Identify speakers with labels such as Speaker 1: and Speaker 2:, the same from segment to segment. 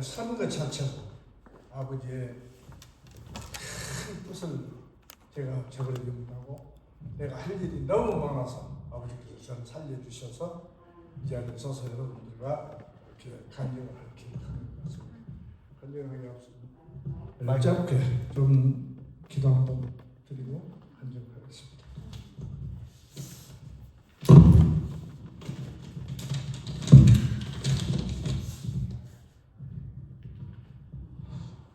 Speaker 1: 사는 것 자체로 아버지의 큰 뜻을 제가 저버리려고 내가 할 일이 너무 많아서 아버지께서 저를 살려주셔서 이 자리에 서서 여러분들과 이렇게 간증을 할 기회가 있는 것 같습니다. 간증하기 앞서 짧게 좀 기도 한번 드리고 간증하겠습니다.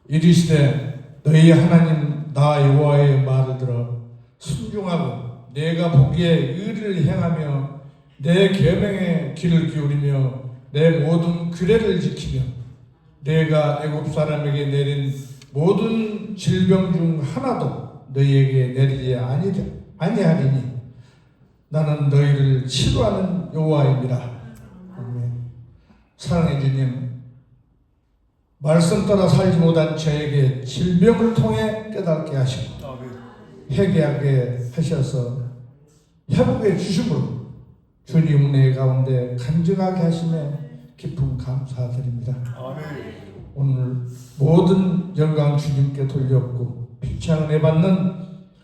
Speaker 1: 이르시되 너희 하나님 나 여호와의 말을 들어 순종하고 내가 보기에 의를 행하며 내 계명에 귀를 기울이며 내 모든 규례를 지키며 내가 애굽 사람에게 내린 모든 질병 중 하나도 너희에게 내리지 아니하리니 나는 너희를 치료하는 여호와입니다. 아멘. 사랑해 주님, 말씀 따라 살지 못한 저에게 질병을 통해 깨닫게 하시고 회개하게 하셔서 회복해 주심으로 주님 은혜 가운데 간증하게 하심에 깊은 감사드립니다. 아멘. 오늘 모든 영광 주님께 돌렸고 피찬 은혜 받는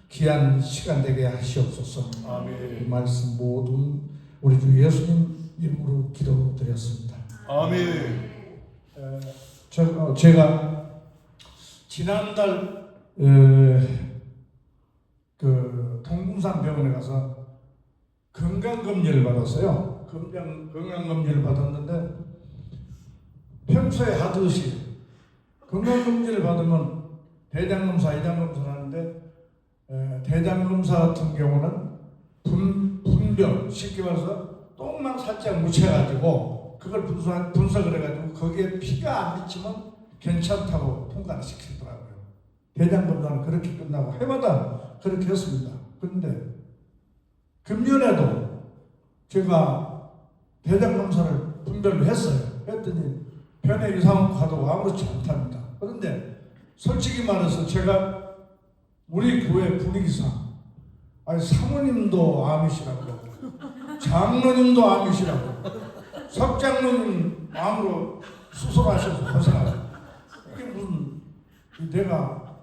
Speaker 1: 귀한 시간 되게 하시옵소서. 아멘. 이 말씀 모든 우리 주 예수님 이름으로 기도드렸습니다. 아멘. 제가 지난달 그 동궁산 병원에 가서 건강검진을 받았어요. 건강검진을 받았는데 평소에 하듯이 건강검진을 받으면 대장검사, 이장검사를 하는데 대장검사 같은 경우는 분별, 쉽게 말해서 똥만 살짝 묻혀가지고 그걸 분석을 해가지고 거기에 피가 안 비치면 괜찮다고 통과를 시키더라고요. 대장검사는 그렇게 끝나고 해마다 그렇게 했습니다. 그런데 금년에도 제가 대장검사를 분별을 했어요. 했더니 변의 이상과도 아무렇지 않답니다. 그런데 솔직히 말해서 제가 우리 교회 분위기상 사모님도 암이시라고 장로님도 암이시라고 석장로님 암으로 수술하셔서 고생하세요. 이게 무슨 내가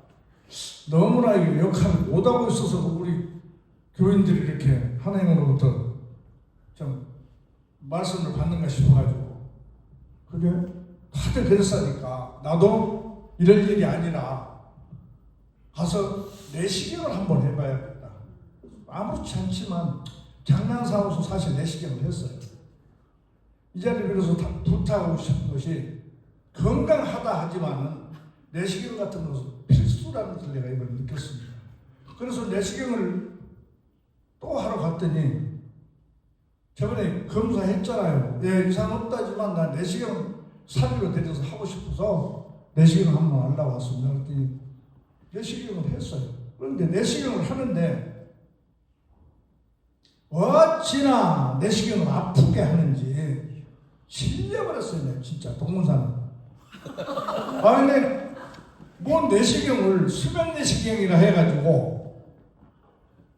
Speaker 1: 너무나 이 역할을 못하고 있어서 우리 교인들이 이렇게 하나님으로부터 좀 말씀을 받는가 싶어가지고 그게 다들 그랬으니까 나도 이럴 일이 아니라 가서 내시경을 한번 해봐야겠다. 아무렇지 않지만 장난삼아서 사실 내시경을 했어요. 이 자리에 그래서 부탁하고 싶은 것이 건강하다 하지만은 내시경 같은 것은 필수라는 것을 내가 이걸 느꼈습니다. 그래서 내시경을 또 하러 갔더니 저번에 검사했잖아요. 내 이상 없다지만 나 내시경 사비로 데려서 하고 싶어서 내시경을 한번 하려고 왔습니다. 그랬더니 내시경을 했어요. 그런데 내시경을 하는데 어찌나 내시경을 아프게 하는지 질려버렸어요. 진짜 동문산은. 근데 뭐 내시경을 수면 내시경이라 해가지고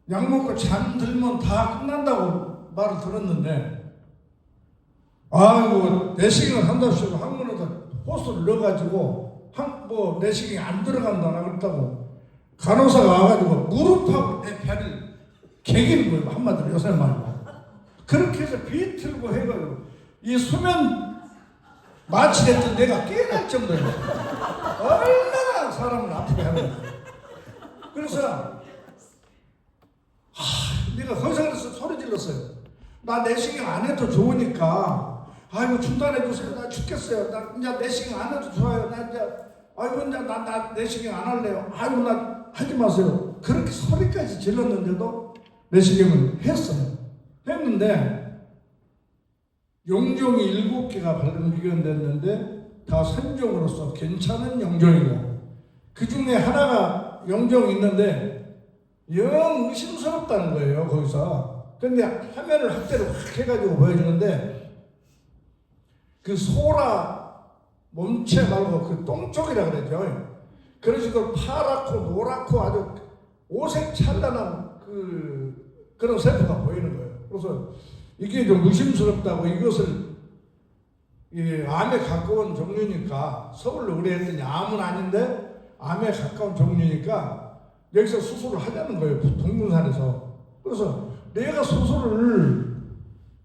Speaker 1: 약 먹고 잠들면 다 끝난다고 말을 들었는데 내시경을 한다고 해서 항문에다 호스를 넣어가지고 내시경이 안 들어간다 그랬다고 간호사가 와가지고 무릎하고 내 배를 개기는 거예요. 한마디로 요새 말로. 그렇게 해서 비틀고 해가지고 이 수면 마취됐던 내가 깨날 정도예요. 얼마나 사람을 아프게 하는 거예요. 그래서 내가 거기서 소리 질렀어요. 나 내시경 안 해도 좋으니까 중단해 주세요. 나 죽겠어요. 나 이제 내시경 안 해도 좋아요. 나 이제 나 내시경 안 할래요. 나 하지 마세요. 그렇게 소리까지 질렀는데도 내시경을 했어요. 했는데 용종이 7개가 발견됐는데 다 선종으로서 괜찮은 용종이고 그 중에 하나가 용종이 있는데 영 의심스럽다는 거예요. 거기서. 근데 화면을 확대로 확 해가지고 보여주는데 그 소라 몸체 말고 그 똥 쪽이라 그러죠. 그런 식으로 파랗고 노랗고 아주 오색 찬란한 그런 세포가 보이는 거예요. 그래서 이게 좀 의심스럽다고 이것을 이 암에 가까운 종류니까 서울로 의뢰했더니 암은 아닌데 암에 가까운 종류니까 여기서 수술을 하자는 거예요. 동문산에서. 그래서 내가 수술을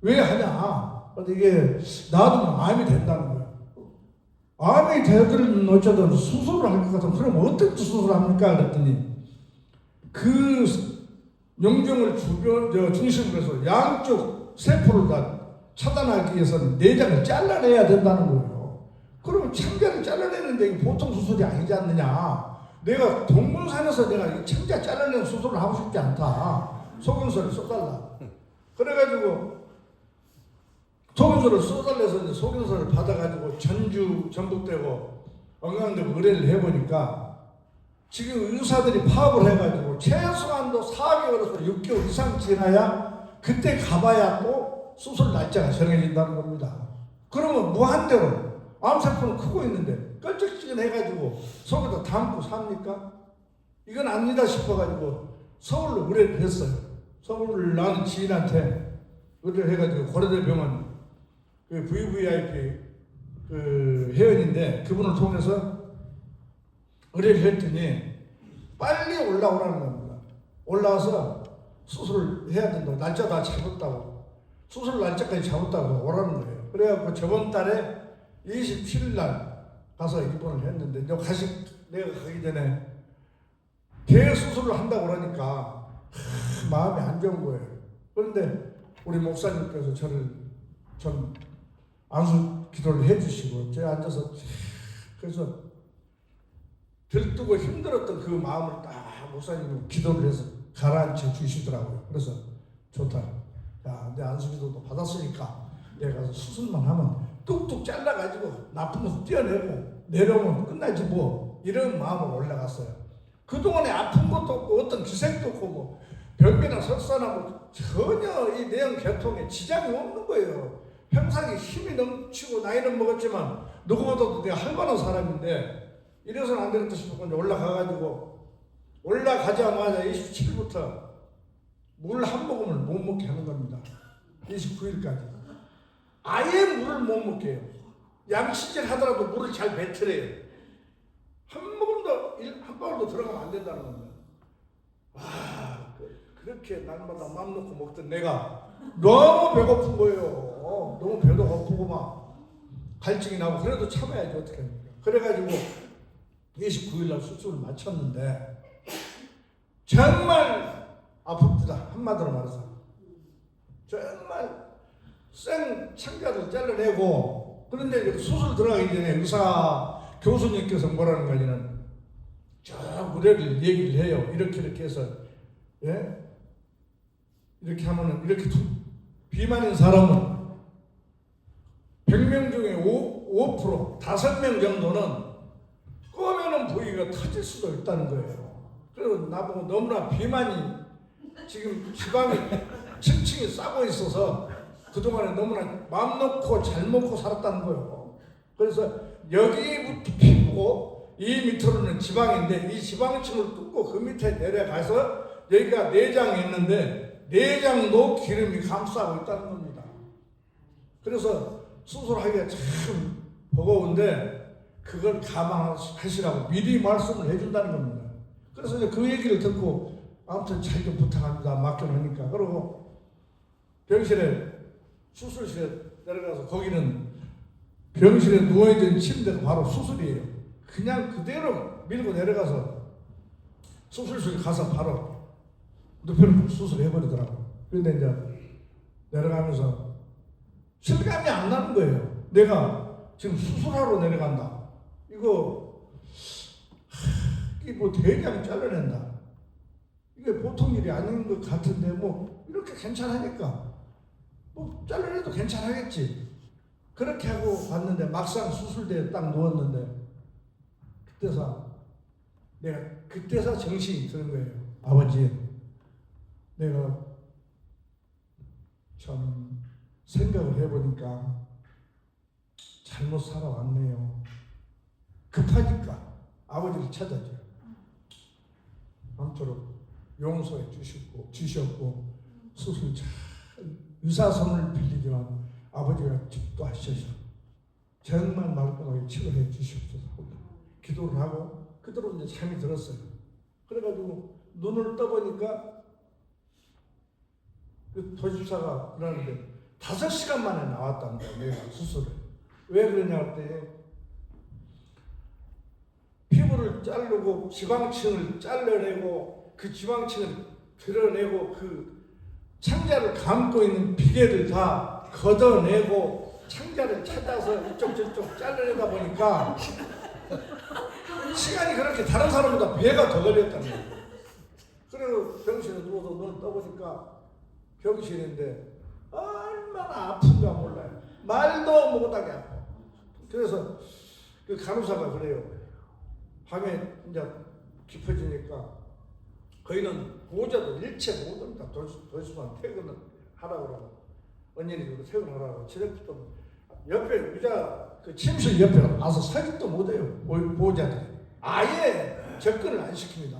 Speaker 1: 왜 하냐? 이게 놔두면 암이 된다는 거예요. 암이 되든 어쩌든 수술을 할 것 같으면 그럼 어떻게 수술을 합니까? 그랬더니 그 용종을 중심으로 해서 양쪽 세포를 다 차단하기 위해서는 내장을 잘라내야 된다는 거예요. 그러면 창자를 잘라내는데 이게 보통 수술이 아니지 않느냐. 내가 동문산에서 내가 이 창자 잘라내는 수술을 하고 싶지 않다. 소견서를 써달라. 그래가지고 소견서를 써달래서 이제 소견서를 받아가지고 전주 전북대고 영광대고 의뢰를 해보니까 지금 의사들이 파업을 해가지고 최소한도 4개월에서 6개월 이상 지나야 그때 가봐야 또 수술 날짜가 정해진다는 겁니다. 그러면 무한대로 암세포는 크고 있는데 껄쩍지근해가지고 속에다 담고 삽니까? 이건 아니다 싶어가지고 서울로 의뢰를 했어요. 서울을 나는 지인한테 의뢰를 해가지고 고려대병원 그 VVIP 그 회원인데 그분을 통해서 의뢰를 했더니 빨리 올라오라는 겁니다. 올라와서 수술을 해야 된다고. 날짜 다 잡았다고. 수술 날짜까지 잡았다고 오라는 거예요. 그래갖고 저번 달에 27일 날 가서 입원을 했는데 내가 가기 전에 대수술을 한다고 그러니까 마음이 안 좋은 거예요. 그런데 우리 목사님께서 전 안수 기도를 해주시고 제가 앉아서 그래서 들뜨고 힘들었던 그 마음을 딱 목사님이 기도를 해서 가라앉혀 주시더라고요. 그래서 좋다. 야, 내 안수 기도도 받았으니까 내가 가서 수술만 하면 뚝뚝 잘라가지고 나쁜 것을 떼어내고 내려오면 끝나지 뭐 이런 마음으로 올라갔어요. 그동안에 아픈 것도 없고 어떤 기색도 없고 뭐 변비나 설사나 전혀 이 내연 계통에 지장이 없는 거예요. 평상에 힘이 넘치고 나이는 먹었지만 누구보다도 내가 활발한 사람인데 이래서는 안 되겠다 싶고 올라가자마자 27일부터 물 한 모금을 못 먹게 하는 겁니다. 29일까지 아예 물을 못 먹게 해요. 양치질 하더라도 물을 잘 뱉으래요. 한 모금도 한 방울도 들어가면 안 된다는 겁니다. 와, 그렇게 날마다 맘 놓고 먹던 내가 너무 배고픈 거예요. 너무 배도 고프고 막 갈증이 나고 그래도 참아야지 어떻게 합니까? 그래가지고 29일 날 수술을 마쳤는데 정말 아픕니다. 한마디로 말해서 정말 생 창자를 잘라내고 그런데 수술 들어가기 전에 의사 교수님께서 뭐라는 거냐면 저 무대를 얘기를 해요. 이렇게 해서 예? 이렇게 하면은 이렇게 비만인 사람은 100명 중에 5% 5명 정도는 꺼면은 부위가 터질 수도 있다는 거예요. 그래서 나보고 너무나 비만이 지금 지방이 층층이 싸고 있어서 그동안에 너무나 마음 놓고 잘 먹고 살았다는 거예요. 그래서 여기부터 피부고 이 밑으로는 지방인데 이 지방층을 뚫고 그 밑에 내려가서 여기가 내장이 있는데 내장도 기름이 감싸고 있다는 겁니다. 그래서 수술하기가 참 버거운데 그걸 감안하시라고 미리 말씀을 해준다는 겁니다. 그래서 이제 그 얘기를 듣고 아무튼 잘 좀 부탁합니다. 맡겨놓으니까. 그리고 병실에 수술실에 내려가서 거기는 병실에 누워있던 침대가 바로 수술이에요. 그냥 그대로 밀고 내려가서 수술실에 가서 바로 눕혀놓고 수술해버리더라고요. 그런데 이제 내려가면서 실감이 안 나는 거예요. 내가 지금 수술하러 내려간다. 이게 뭐 대장 잘라낸다. 이게 보통 일이 아닌 것 같은데 뭐 이렇게 괜찮으니까 뭐 잘라내도 괜찮겠지. 그렇게 하고 봤는데 막상 수술대에 딱 누웠는데 그때서 정신이 드는 거예요. 아버지, 내가 참 생각을 해보니까 잘못 살아왔네요. 급하니까 아버지를 찾아줘요. 아무쪼록 용서해 주셨고 수술 잘 의사 손을 빌리지만 아버지가 집도하셔서 정말 말끔하게 치료해 주시옵소서 하고 기도를 하고 그대로 이제 잠이 들었어요. 그래가지고 눈을 떠보니까 그 도집사가 그러는데 5시간 만에 나왔다는 거예요. 내가 수술을. 왜 그러냐 할 때 피부를 자르고 지방층을 잘라내고 그 지방층을 드러내고 그 창자를 감고 있는 비계를 다 걷어내고 창자를 찾아서 이쪽 저쪽 잘라내다 보니까 시간이 그렇게 다른 사람보다 배가 더 걸렸다는 거예요. 그리고 병실에 누워서 눈을 떠보니까 병실인데 얼마나 아픈가 몰라요. 말도 못하게 아파. 그래서 그 간호사가 그래요. 밤에 이제 깊어지니까 거기는 보호자들 일체 못 합니다. 도시만 퇴근을 하라고 그러고 언니는 그리고 퇴근하라고 저녁부터 옆에 의자 그 침실 옆에 와서 서기도 못해요. 보호자들이 아예 접근을 안 시킵니다.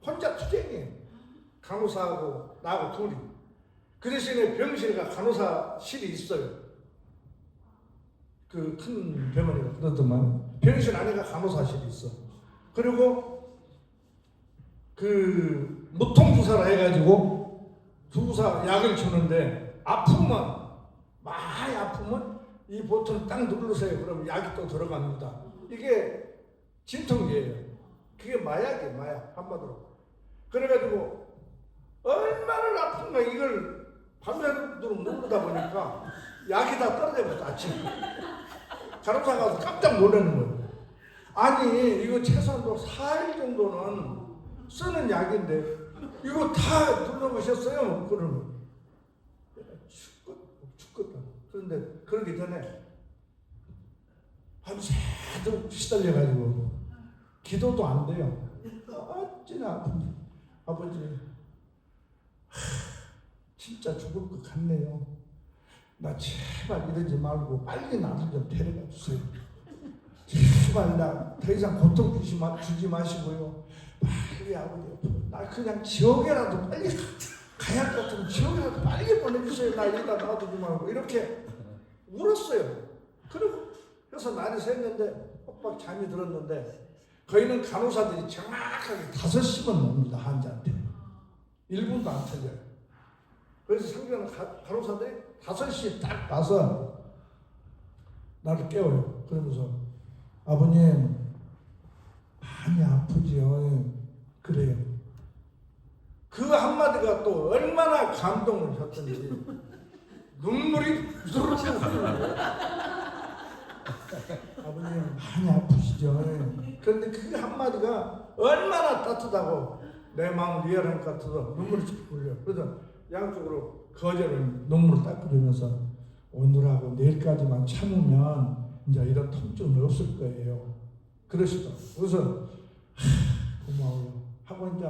Speaker 1: 혼자 투쟁이에요. 간호사하고 나하고 둘이. 그 대신에 병실과 간호사실이 있어요. 그 큰 병원이가 그렇더만 병실 안에가 간호사실이 있어. 그리고 그 무통주사라 해가지고 주사 약을 주는데 아프면 많이 아프면 이 버튼을 딱 누르세요. 그러면 약이 또 들어갑니다. 이게 진통제예요. 그게 마약이에요. 마약 한마디로. 그래가지고 얼마나 아픈가 이걸 밤새도록 누르다 보니까 약이 다 떨어져버렸어. 아침에 간호사 가서 깜짝 놀라는 거예요. 아니 이거 최소한도 4일 정도는 쓰는 약인데 이거 다 눌러보셨어요? 그러면 죽겠다. 그런데 그러기 전에 밤새도록 시달려가지고 기도도 안 돼요. 어찌나 아픈지. 아버지 진짜 죽을 것 같네요. 나 제발 이러지 말고 빨리 나를 좀 데려가 주세요. 제발 나 더 이상 고통 주지 마시고요. 빨리 아버지 나 그냥 지옥에라도 빨리 가야 할 것 같으면 지옥에라도 빨리 보내주세요. 나 이러다 놔두지 말고 이렇게 울었어요. 그래서 날이 샜는데 빡빡 잠이 들었는데 거기는 간호사들이 정확하게 5시간 옵니다. 환자한테 1분도 안 틀려요. 그래서 상주하는 간호사들이 5시에 딱 와서 나를 깨워요. 그러면서 아버님 많이 아프지요. 그래요. 그 한마디가 또 얼마나 감동을 줬던지 눈물이 부스르르 흐르는 아버님 많이 아프시죠. 그런데 그 한마디가 얼마나 따뜻하고 내 마음을 위안할 것 같아서 눈물이 쭉 흘려. 그래서 양쪽으로 거절을 눈물을 닦아주면서 오늘하고 내일까지만 참으면 이제 이런 통증은 없을 거예요. 그러시더라고요. 그래서 고마워요 하고 이제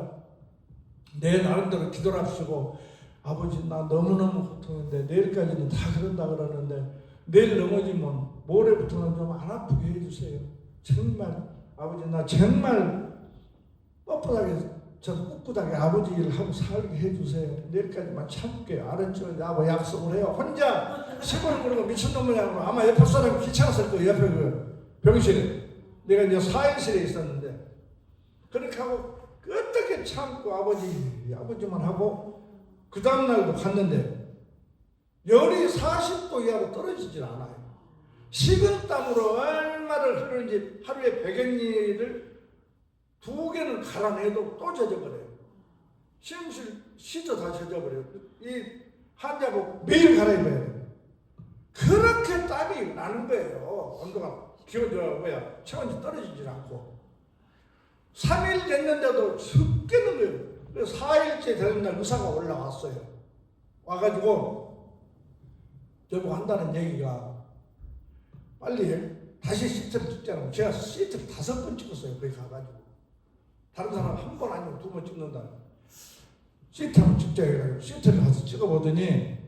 Speaker 1: 내 나름대로 기도를 하시고 아버지 나 너무너무 고통인데 내일까지는 다 그런다 그러는데 내일 넘어지면 모레부터는 좀 안 아프게 해주세요. 정말 아버지 나 정말 뻣뻣하게 저 꿋꿋하게 아버지 일을 하고 살게 해주세요. 내일까지만 참을게요. 알았죠? 나하고 약속을 해요. 혼자 시골을 부르고 미친놈 모양으로 아마 옆에 사람이 귀찮았을 거예요. 옆에 그 병실에 내가 이제 사행실에 있었는데 그렇게 하고 어떻게 참고 아버지만 하고 그 다음날도 갔는데 열이 40도 이하로 떨어지질 않아요. 식은땀으로 얼마를 흐르는지 하루에 100여리를 2개는 갈아내도 또 젖어버려요. 시험실 시도 다 젖어버려요. 이 환자복 매일 갈아입어야 돼요. 그렇게 땀이 나는 거예요. 온도가 체온이 떨어지질 않고 3일 됐는데도 죽겠는 거예요. 그래서 4일째 되는 날 의사가 올라왔어요. 와가지고 저보고 한다는 얘기가 빨리 다시 시트를 찍자고. 제가 시트를 5번 찍었어요. 거기 가가지고 다른 사람 한 번 아니면 2번 찍는다. 시트 한번 찍자 해가지고 시트를 가서 찍어보더니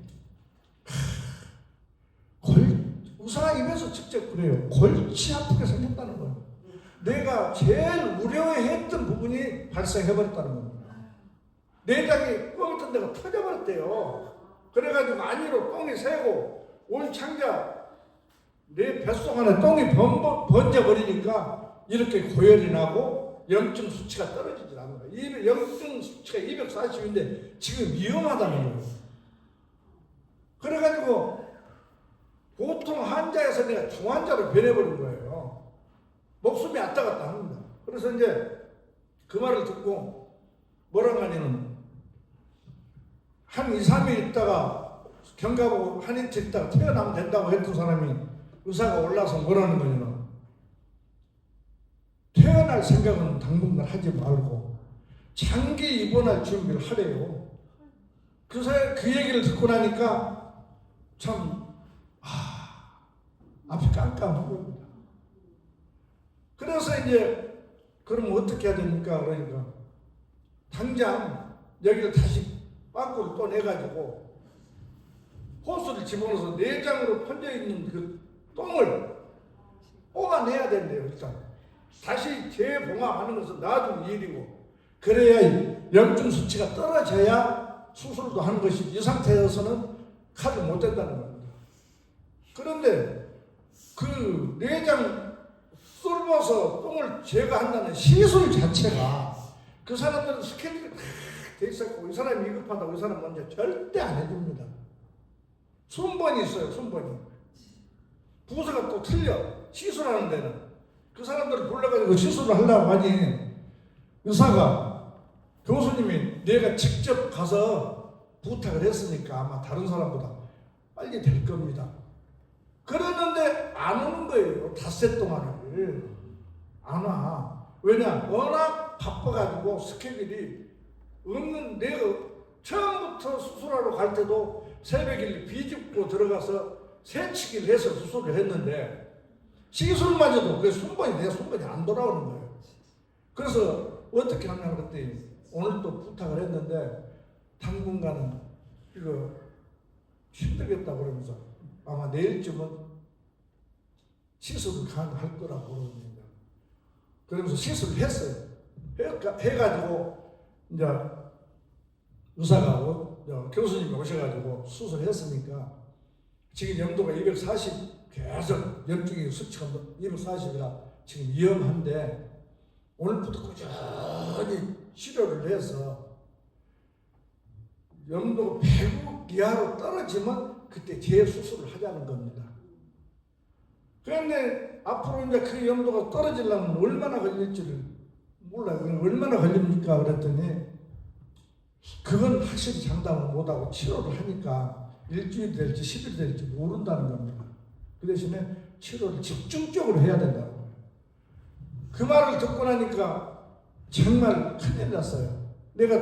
Speaker 1: 의사 입에서 직접 그래요. 골치 아프게 생겼다는 거예요. 내가 제일 우려했던 부분이 발생해버렸다는 겁니다. 내장이 뻥 뜬 데가 터져버렸대요. 그래가지고 안위로 뻥이 새고 온 창자 내 뱃속 안에 똥이 번져버리니까 이렇게 고열이 나고 염증 수치가 떨어지질 않는 거예요. 염증 수치가 240인데 지금 위험하다는 거예요. 그래가지고 보통 환자에서 내가 중환자로 변해버린 거예요. 목숨이 왔다 갔다 합니다. 그래서 이제 그 말을 듣고 뭐라고 하냐면 한 2, 3일 있다가 경과보고 한 이틀 있다가 태어나면 된다고 했던 사람이 의사가 올라서 뭐라는 거냐면 태어날 생각은 당분간 하지 말고 장기 입원할 준비를 하래요. 그 얘기를 듣고 나니까 참 앞이 깜깜한 겁니다. 그래서 이제 그럼 어떻게 해야 됩니까? 그러니까 당장 여기를 다시 빠꾸를 또 내가지고 호스를 집어넣어서 내장으로 퍼져있는 그 똥을 뽑아내야 된대요. 일단 다시 재봉합하는 것은 나중 일이고 그래야 염증 수치가 떨어져야 수술도 하는 것이지 이 상태에서는 카드 못 된다는 겁니다. 그런데 그 내장 쏠어서 똥을 제거한다는 시술 자체가 그 사람들은 스케줄이 다 돼 있었고 이 사람이 위급하다고 이 사람 먼저 절대 안 해줍니다. 순번이 있어요. 순번이. 부서가 또 틀려. 시술하는 데는. 그 사람들을 불러가지고 시술을 하려고 하니 의사가 교수님이 내가 직접 가서 부탁을 했으니까 아마 다른 사람보다 빨리 될 겁니다. 그러는데 안 오는 거예요. 닷새 동안을. 안 와. 왜냐? 워낙 바빠가지고 스케줄이 없는 내가 처음부터 수술하러 갈 때도 새벽에 비집고 들어가서 새치기를 해서 수술을 했는데 시술마저도 그 내 순번이 안 돌아오는 거예요. 그래서 어떻게 하냐고 그랬더니 오늘 또 부탁을 했는데 당분간은 이거 힘들겠다고 그러면서 아마 내일쯤은 시술을 가능할 거라고 그러는데 그러면서 시술을 했어요. 해가지고 이제 의사가 교수님이 오셔가지고 수술했으니까 지금 염도가 240 계속 염증이 수치가 240이라 지금 위험한데 오늘부터 꾸준히 치료를 해서 염도가 100 이하로 떨어지면 그때 재수술을 하자는 겁니다. 그런데 앞으로 이제 그 염도가 떨어지려면 얼마나 걸릴지를 몰라요. 얼마나 걸립니까? 그랬더니 그건 확실히 장담을 못하고 치료를 하니까 일주일 될지 10일 될지 모른다는 겁니다. 그 대신에 치료를 집중적으로 해야 된다고. 그 말을 듣고 나니까 정말 큰일 났어요. 내가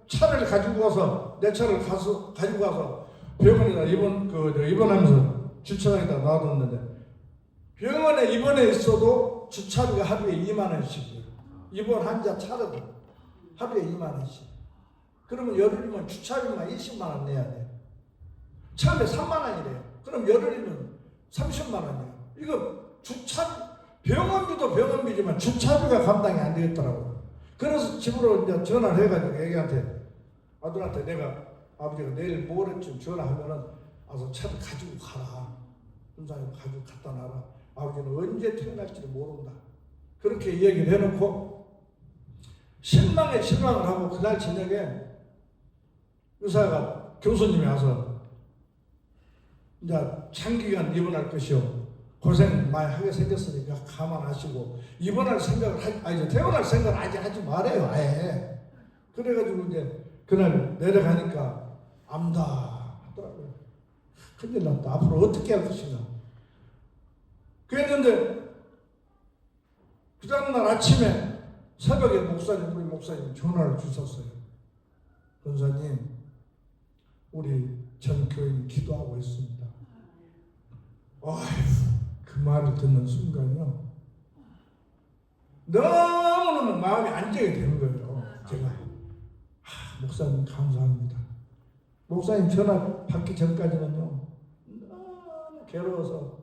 Speaker 1: 차를 가지고 가서 내 차를 가지고 가서 병원에다 입원하면서 주차장에다 놔뒀는데 병원에 입원해 있어도 주차비가 하루에 2만 원씩이에요. 입원 환자 차라도 하루에 2만 원씩. 그러면 열흘이면 주차비만 20만 원 내야 돼요. 처음에 3만 원이래요. 그럼 열흘이면 30만 원이에요. 이거 병원비도 병원비지만 주차비가 감당이 안 되겠더라고요. 그래서 집으로 이제 전화를 해가지고 애기한테 아들한테 내가 아버지가 내일 모레쯤 전화하면은 와서 차를 가지고 가라. 군사님 가지고 갖다 놔라. 아버지는 언제 태어날지를 모른다. 그렇게 얘기를 해놓고 실망을 하고 그날 저녁에 의사가 교수님이 와서 이제 장기간 입원할 것이요. 고생 많이 하게 생겼으니까 감안하시고 입원할 생각을 태어날 생각을 아직 하지 말아요. 아예. 그래가지고 이제 그날 내려가니까 암다 하더라고요. 큰일 났다. 앞으로 어떻게 할 것인가. 그랬는데 그 다음날 아침에 새벽에 우리 목사님 전화를 주셨어요. 권사님, 우리 전 교인 기도하고 있습니다. 그 말을 듣는 순간요, 너무너무 마음이 안정이 되는 거예요. 제가 목사님 감사합니다. 목사님 전화 받기 전까지는요 너무 괴로워서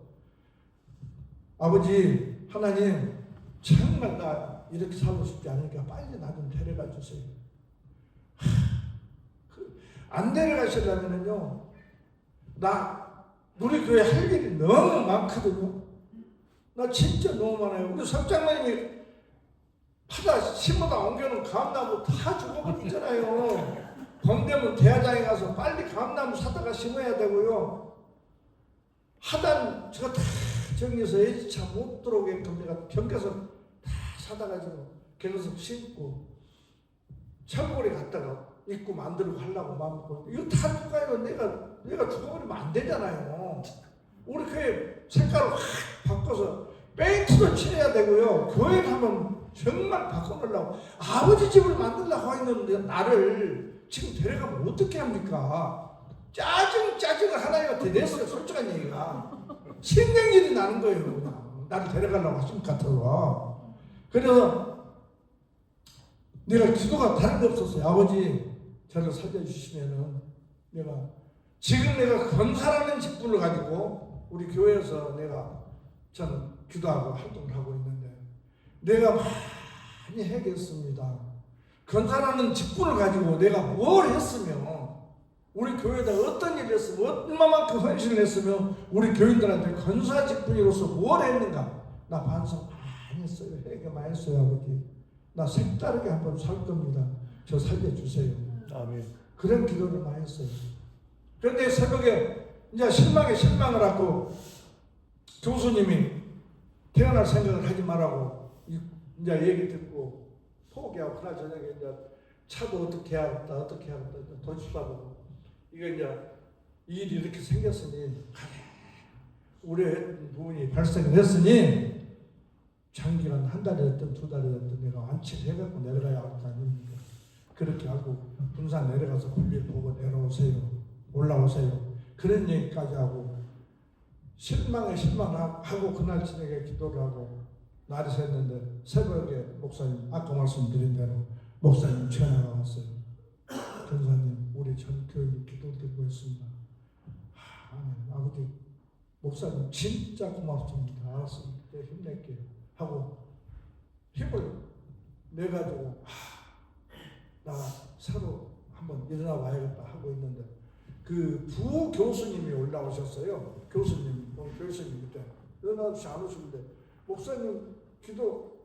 Speaker 1: 아버지 하나님 정말 나 이렇게 살고 싶지 않으니까 빨리 나 좀 데려가 주세요. 안 데려가시려면요 나 우리 교회 할 일이 너무 많거든요. 나 진짜 너무 많아요. 우리 석장님이 파다 심어다 옮겨놓은 감나무 다 죽어버리잖아요. 봄 되면 대화장에 가서 빨리 감나무 사다가 심어야 되고요. 하단 저거 다 정리해서 H차 못 들어오게끔 내가 경계선 다 사다가지고 경계선 심고 철골에 갔다가 입고 만들고 하려고 마음먹고 이거 다 누가요? 내가 죽어버리면 안 되잖아요. 우리 교회 색깔을 확 바꿔서 페인트도 칠해야 되고요. 교회 가면 정말 바꿔놓으려고 아버지 집을 만들려고 했는데 나를 지금 데려가면 어떻게 합니까? 짜증을 하나님한테 냈어요. 솔직한 얘기가 신경질이 나는 거예요. 그냥 나를 데려가려고 하신 것 같아서. 그래서 내가 기도가 다른 게 없었어요. 아버지 저를 살려주시면은 지금 내가 건사라는 직분을 가지고 우리 교회에서 저는 기도하고 활동을 하고 있는데 내가 많이 해겠습니다. 건사라는 직분을 가지고 내가 뭘 했으면 우리 교회에다 어떤 일을 했으면 얼마만큼 헌신을 했으면 우리 교인들한테 건사 직분으로서 뭘 했는가 나 반성 많이 했어요. 회개 많이 했어요. 아버지 나 색다르게 한번 살 겁니다. 저 살려주세요.
Speaker 2: 아멘.
Speaker 1: 그런 기도를 많이 했어요. 그런데 새벽에 이제 실망을 하고 교수님이 태어날 생각을 하지 말라고 이제 얘기 듣고 포기하고 그날 저녁에 이제 차도 어떻게 해야겠다 돈 주다보고 이거 이제 일이 이렇게 생겼으니 우려 부분이 발생을 했으니 장기간 한 달이 됐든 두 달이 됐든 내가 완치를 해갖고 내려가야 할 거 아닙니까? 그렇게 하고 군산 내려가서 볼일 보고 올라오세요. 그런 얘기까지 하고 실망하고 그날 저녁에 기도를 하고 날이 샜는데 새벽에 목사님 아까 말씀드린 대로 목사님 전화가 왔어요. 전사님 우리 전 교인이 기도 드리고 있습니다. 아버지 목사님 진짜 고맙습니다. 알았습니다. 힘낼게요 하고 힘을 내가지고 나 새로 한번 일어나 봐야겠다 하고 있는데 그 부 교수님이 올라오셨어요. 교수님 그때 일어나서 안 오시는데 목사님 기도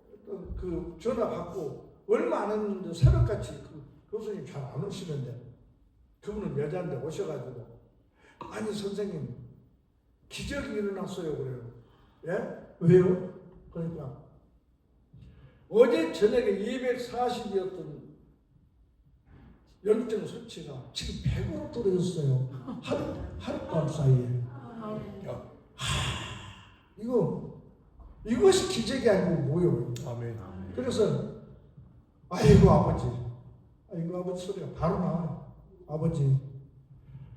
Speaker 1: 그 전화 받고 얼마 안 했는데 새벽같이 그 교수님 잘 안 오시는데 그분은 여자인데 오셔가지고 아니 선생님 기적이 일어났어요 그래요. 예? 왜요? 그러니까 어제 저녁에 240이었던 염증 수치가 지금 100으로 떨어졌어요. 하룻밤 사이에. 이것이 기적이 아니고 뭐요?
Speaker 2: 아멘.
Speaker 1: 그래서 아이고 아버지 소리가 바로 나와요. 아버지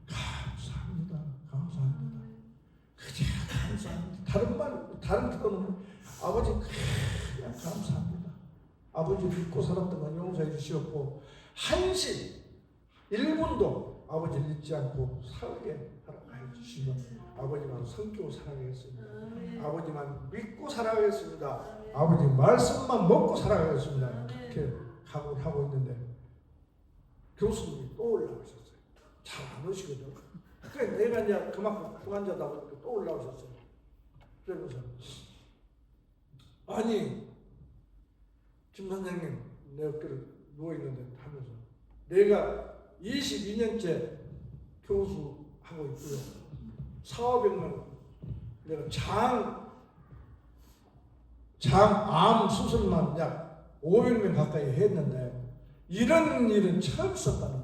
Speaker 1: 감사합니다. 그냥 감사합니다. 다른 뜻은 아버지 그냥 감사합니다. 아버지 믿고 살았던 건 용서해 주시었고 한시 1분도 아버지를 잊지 않고 살게 하라 해주시고 아버지만 성교고 살아가겠습니다. 아버지만 믿고 살아가겠습니다. 아버지 말씀만 먹고 살아가겠습니다. 그렇게 각오를 하고 있는데 교수님이 또 올라오셨어요. 잘 안 오시거든. 그러니까 내가 이제 그만큼 불안자다 보니까 또 올라오셨어요. 그러면서 아니 김 선생님 내 어깨를 누워있는데 하면서 내가 22년째 교수하고 있고요. 400명 내가 장암 수술만 약 500명 가까이 했는데 이런 일은 처음 있었다는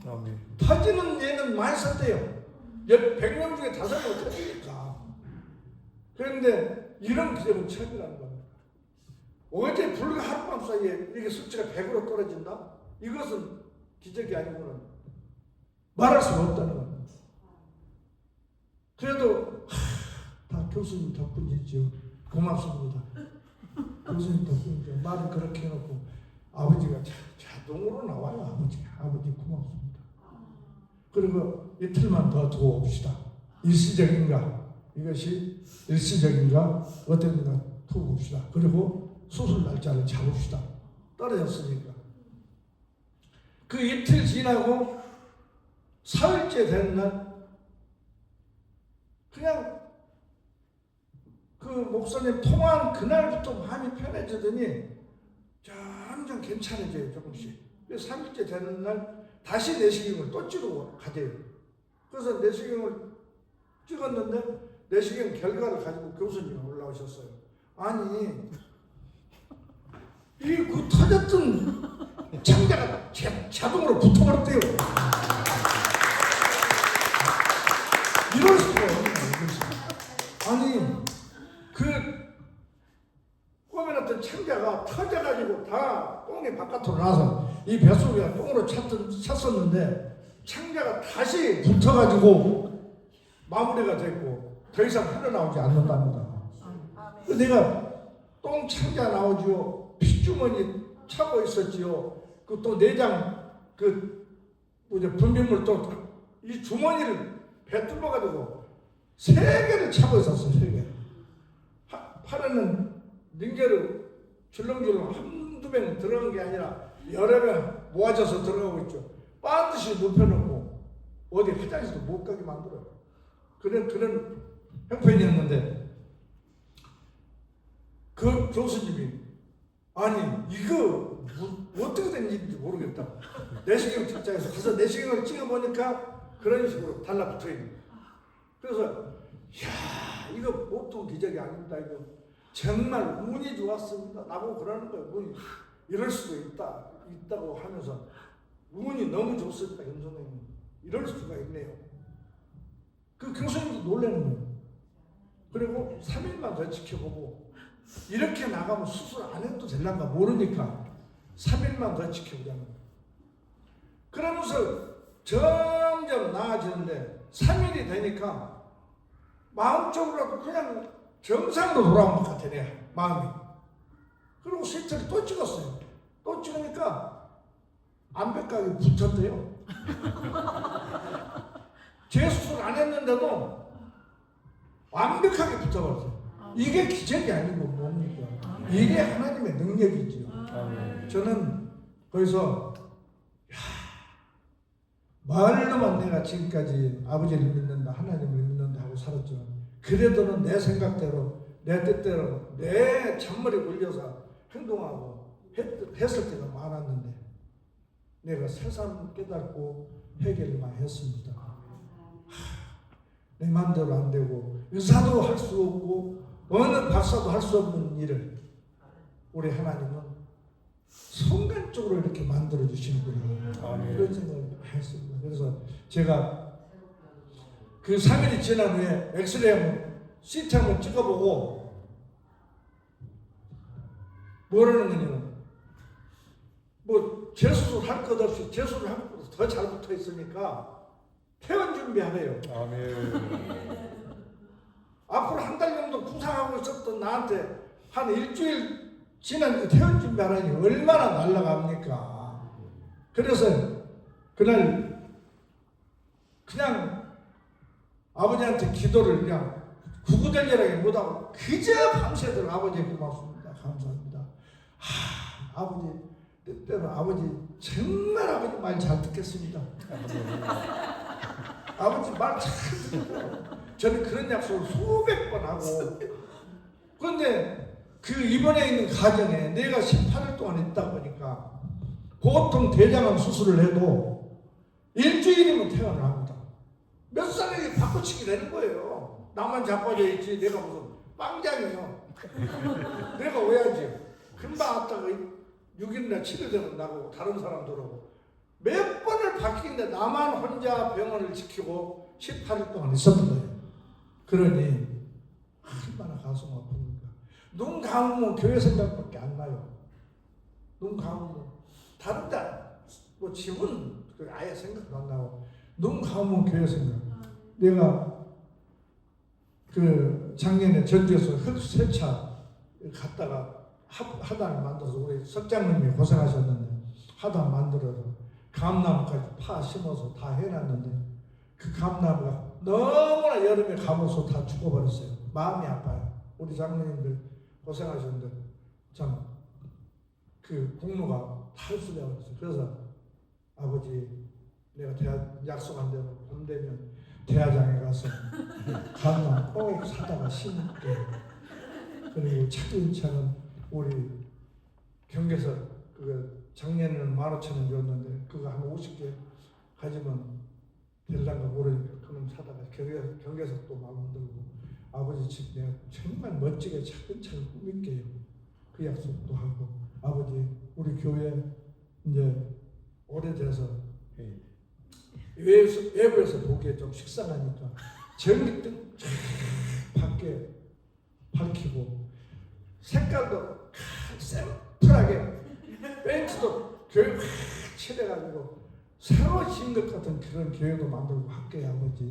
Speaker 1: 거예요.
Speaker 2: 아멘.
Speaker 1: 터지는 예는 많이 썼대요. 100명 중에 5명 터지니까. 그런데 이런 기적은 처음이라는 겁니다. 어제 불과 하룻밤 사이에 이게 수치가 100으로 떨어진다? 이것은 기적이 아니고는 말할 수 없다는 겁니다. 그래도 다 교수님 덕분이죠. 고맙습니다. 교수님 덕분이죠. 말을 그렇게 해놓고 아버지가 자동으로 나와요. 아버지 고맙습니다. 그리고 이틀만 더 두어 봅시다. 일시적인가? 이것이 일시적인가? 어떤가 두어 봅시다. 그리고 수술 날짜를 잡읍시다. 떨어졌으니까. 그 이틀 지나고 사흘째 된 날 그냥 그 목사님 통화한 그날부터 마음이 편해지더니 점점 괜찮아져요. 조금씩. 3일째 되는 날 다시 내시경을 또 찍으러 가대요. 그래서 내시경을 찍었는데 내시경 결과를 가지고 교수님이 올라오셨어요. 아니 이 그 터졌던 창자가 자동으로 붙어버렸대요. 이럴 수가 없네. 아니 그 꼬매놨던 창자가 터져가지고 다 똥이 바깥으로 나서 이 뱃속에 똥으로 찼었는데 창자가 다시 붙어가지고 마무리가 됐고 더 이상 흘러나오지 않는답니다. 내가 똥 창자 나오지요, 피주머니 차고 있었지요, 그 또 내장 그 분비물 또 이 주머니를 배뚫어가지고 3개를 차고 있었어. 3개. 팔에는 링게를 줄렁줄렁 한두 병 들어간 게 아니라 여러 병 모아져서 들어가고 있죠. 반드시 눕혀놓고 어디 화장실도 못 가게 만들어요. 그런 형편이었는데 그 교수님이 아니 이거 어떻게 된 일인지 모르겠다. 내시경 책자에서 가서 내시경을 찍어보니까 그런 식으로 달라붙어 있는 거예요. 그래서 야 이거 보통 기적이 아닙니다. 이거 정말 운이 좋았습니다. 나보고 그러는 거예요. 운이 이럴 수도 있다고 하면서 운이 너무 좋습니다. 임 선생님 이럴 수가 있네요. 그 교수님도 놀라는 거예요. 그리고 3일만 더 지켜보고 이렇게 나가면 수술 안 해도 될란가 모르니까 3일만 더 지켜보자는 거예요. 그러면서 점점 나아지는데 3일이 되니까 마음적으로도 그냥 정상으로 돌아온 것 같아, 내 마음이. 그리고 CT를 또 찍었어요. 또 찍으니까 암벽각이 붙었대요. 재수술 안 했는데도 완벽하게 붙어버렸어요. 이게 기적이 아니고 뭡니까? 이게 하나님의 능력이지요. 저는 거기서 말로만 내가 지금까지 아버지를 믿는다, 하나님을 믿는다 하고 살았죠. 그래도는 내 생각대로, 내 뜻대로, 내 잔머리 굴려서 행동하고 했을 때가 많았는데 내가 새삼 깨닫고 해결만 했습니다. 내 마음대로 안 되고 의사도 할 수 없고 어느 박사도 할 수 없는 일을 우리 하나님은 순간적으로 이렇게 만들어 주시는구나. 이런 생각을 했습니다. 그래서 제가 그 3일이 지난 후에 엑스레이 한번 CT 한번 찍어보고 뭐라는 거냐면 뭐 재수술 할 것 없이 재수를 한 것보다 더 잘 붙어 있으니까 퇴원 준비하래요.
Speaker 2: 아멘.
Speaker 1: 앞으로 한 달 정도 구상하고 있었던 나한테 한 일주일 지난 그 퇴원 준비하라니 얼마나 날라갑니까. 그래서 그날 그냥 아버지한테 기도를 그냥 구구절절하게 못하고 그저 밤새도록 아버지 고맙습니다. 감사합니다. 아버지 뜻대로 아버지 정말 아버지 말 잘 듣겠습니다. 아버지 말 잘 듣고 저는 그런 약속을 수백 번 하고 그런데 그 입원해 있는 가정에 내가 18일 동안 있다 보니까 보통 대장암 수술을 해도 일주일이면 퇴원을 합니다. 몇 살에 바꿔치기 되는 거예요. 나만 자빠져 있지 내가 무슨 빵장이에요. 내가 오야지. 금방 왔다가 6일이나 7일 되면 나가고 다른 사람들하고 몇 번을 바뀌는데 나만 혼자 병원을 지키고 18일 동안 있었던 거예요. 그러니 얼마나 가슴 아픕니까. 눈 감으면 교회 생각밖에 안 나요. 눈 감으면 다른 데뭐 집은 아예 생각도 안 나고 눈 감으면 교회 생각. 내가 그 작년에 전주에서 흑세차 갔다가 하단 만들어서 우리 석장님이 고생하셨는데 하단 만들어서 감나무까지 파 심어서 다 해놨는데 그 감나무가 너무나 여름에 가면서 다 죽어버렸어요. 마음이 아파요. 우리 장로님들 고생하셨는데 참 그 공로가 탈수되어 버렸어요. 그래서 아버지 내가 약속한 대로 봄 되면 대화장에 가서 감당 꼭 사다가 심을게. 그리고 차근차근 우리 경계서 그 작년에는 15,000원 줬는데 그거 한 50개 가지면 될란가 모르니까 그놈 사다가 경계서 또 만들고 아버지 집 내가 정말 멋지게 차근차근 꾸밀게요. 그 약속도 하고 아버지 우리 교회 이제 오래돼서 외부에서 보기에 좀 식상하니까 전기등 쫙 밖에 밝히고 색깔도 샘플하게 벤츠도 교회 확 칠해가지고 새로 지은 것 같은 그런 교회도 만들고 할게요 아버지.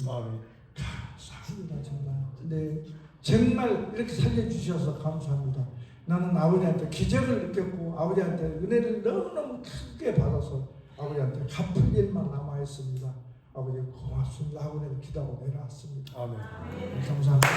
Speaker 1: 감사합니다 정말. 근데 정말 이렇게 살려주셔서 감사합니다. 나는 아버지한테 기적을 느꼈고 아버지한테 은혜를 너무너무 크게 받아서 아버지한테 갚을 일만 남아있습니다. 아버지 고맙습니다 하고 내가 기도하고 내려왔습니다.
Speaker 2: 아멘.
Speaker 1: 감사합니다.